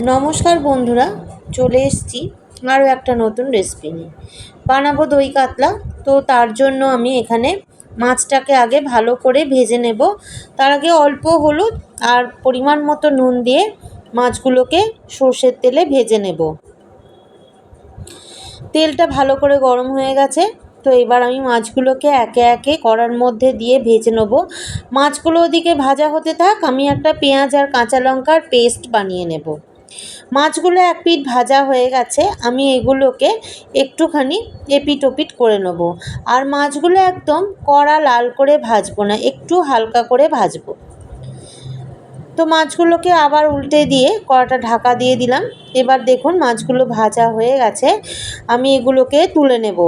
নমস্কার বন্ধুরা, চলে এসেছি আরও একটা নতুন রেসিপি নিয়ে। বানাবো দই কাতলা। তো তার জন্য আমি এখানে মাছটাকে আগে ভালো করে ভেজে নেব। তার আগে অল্প হলুদ আর পরিমাণ মতো নুন দিয়ে মাছগুলোকে সর্ষের তেলে ভেজে নেব। তেলটা ভালো করে গরম হয়ে গেছে। তো এবার আমি মাছগুলোকে একে একে কড়ার মধ্যে দিয়ে ভেজে নেব। মাছগুলো ওদিকে ভাজা হতে থাক, আমি একটা পেঁয়াজ আর কাঁচা লঙ্কার পেস্ট বানিয়ে নেব। মাছগুলো এক পিঠ ভাজা হয়ে গেছে, আমি এগুলোকে একটুখানি এপিট ওপিট করে নেব। আর মাছগুলো একদম কড়া লাল করে ভাজবো না, একটু হালকা করে ভাজবো। তো মাছগুলোকে আবার উল্টে দিয়ে কড়াটা ঢাকা দিয়ে দিলাম। এবার দেখুন মাছগুলো ভাজা হয়ে গেছে, আমি এগুলোকে তুলে নেব।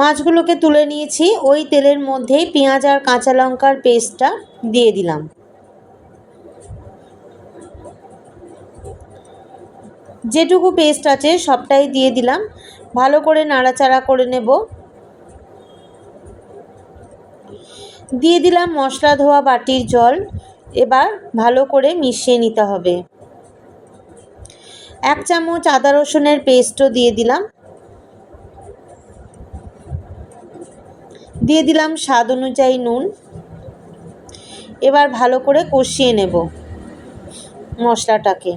মাছগুলোকে তুলে নিয়েছি। ওই তেলের মধ্যেই পেঁয়াজ আর কাঁচা লঙ্কার পেস্টটা দিয়ে দিলাম। যেটুকু পেস্ট আছে সবটাই দিয়ে দিলাম। ভালো করে নাড়াচাড়া করে নেব। দিয়ে দিলাম মশলা ধোয়া বাটির জল। এবার ভালো করে মিশিয়ে নিতে হবে। 1 চামচ আদা রসুনের পেস্টও দিয়ে দিলাম। দিয়ে দিলাম স্বাদ অনুযায়ী নুন। এবার ভালো করে কষিয়ে নেব মশলাটাকে।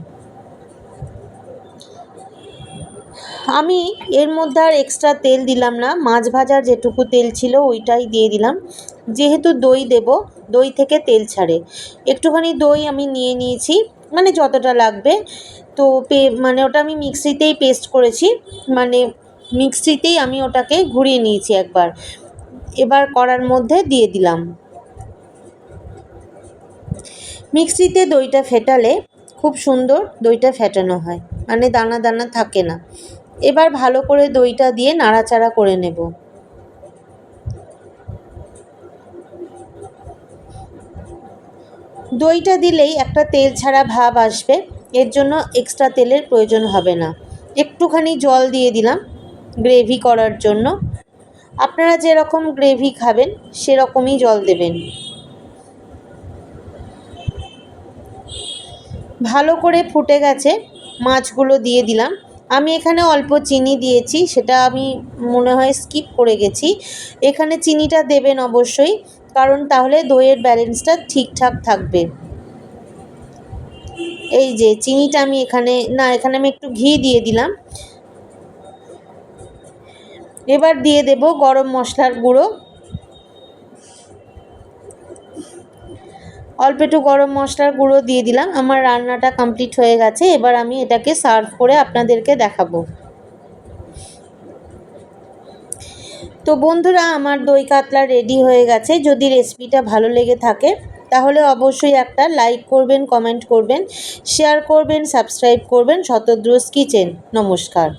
আমি এর মধ্যে আর এক্সট্রা তেল দিলাম না, মাছ ভাজার যেটুকু তেল ছিল ওইটাই দিয়ে দিলাম। যেহেতু দই দেব, দই থেকে তেল ছাড়ে। একটুখানি দই আমি নিয়ে নিয়েছি, মানে যতটা লাগবে। তো মানে ওটা আমি মিক্সিতেই পেস্ট করেছি, মানে মিক্সিতেই আমি ওটাকে ঘুরিয়ে নিয়েছি একবার। এবার কড়ার মধ্যে দিয়ে দিলাম। মিক্সিতে দইটা ফেটালে খুব সুন্দর দইটা ফেটানো হয়, মানে দানা দানা থাকে না। এবার ভালো করে দইটা দিয়ে নাড়াচাড়া করে নেব। দইটা দিলেই একটা তেল ছাড়া ভাব আসবে, এর জন্য এক্সট্রা তেলের প্রয়োজন হবে না। একটুখানি জল দিয়ে দিলাম গ্রেভি করার জন্য। আপনারা যেরকম গ্রেভি খাবেন সেরকমই জল দেবেন। ভালো করে ফুটে গেছে, মাছগুলো দিয়ে দিলাম। আমি এখানে অল্প চিনি দিয়েছি, সেটা আমি মনে হয় স্কিপ করে গেছি। এখানে চিনিটা দেবেন অবশ্যই, কারণ তাহলে দইয়ের ব্যালেন্সটা ঠিকঠাক থাকবে। এই যে চিনিটা আমি এখানে আমি একটু ঘি দিয়ে দিলাম। এবার দিয়ে দেব গরম মশলার গুঁড়ো। অল্প একটু গরম মশলার গুঁড়ো দিয়ে দিলাম। আমার রান্নাটা কমপ্লিট হয়ে গেছে। এবার আমি এটাকে সার্ভ করে আপনাদেরকে দেখাবো। তো বন্ধুরা, আমার দই কাতলা রেডি হয়ে গেছে। যদি রেসিপিটা ভালো লেগে থাকে তাহলে অবশ্যই একটা লাইক করবেন, কমেন্ট করবেন, শেয়ার করবেন, সাবস্ক্রাইব করবেন শতদ্রুজ কিচেন। নমস্কার।